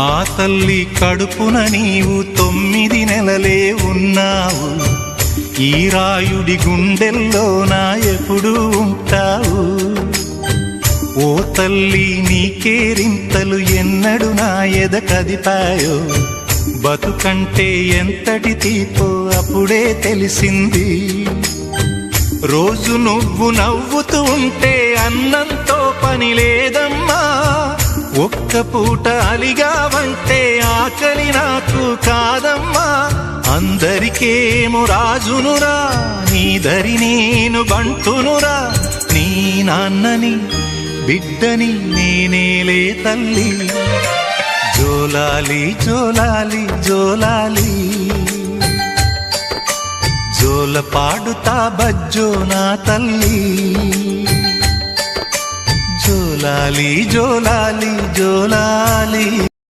ఆ తల్లి కడుపున నీవు 9 నెలలే ఉన్నావు. ఈ రాయుడి గుండెల్లో నా ఎప్పుడు ఉంటావు. ఓ తల్లి నీ కేరింతలు ఎన్నడు నా ఎద కదిపాయో. బతుకంటే ఎంతటి తీపో అప్పుడే తెలిసింది. రోజు నువ్వు నవ్వుతూ ఉంటే అన్నంతో పని లేదమ్మా. ఒక్క పూట అలిగావంటే ఆకలి నాకు కాదమ్మా. అందరికేమో రాజునురా, నీ దరి నేను బంటునురా. నీ నాన్నని బిడ్డని నేనేలే తల్లి. జోలాలి జోలాలి జోలాలి, జోల పాడుతా బజ్జో నా తల్లి. జోలాలి జోలాలి జోలాలి.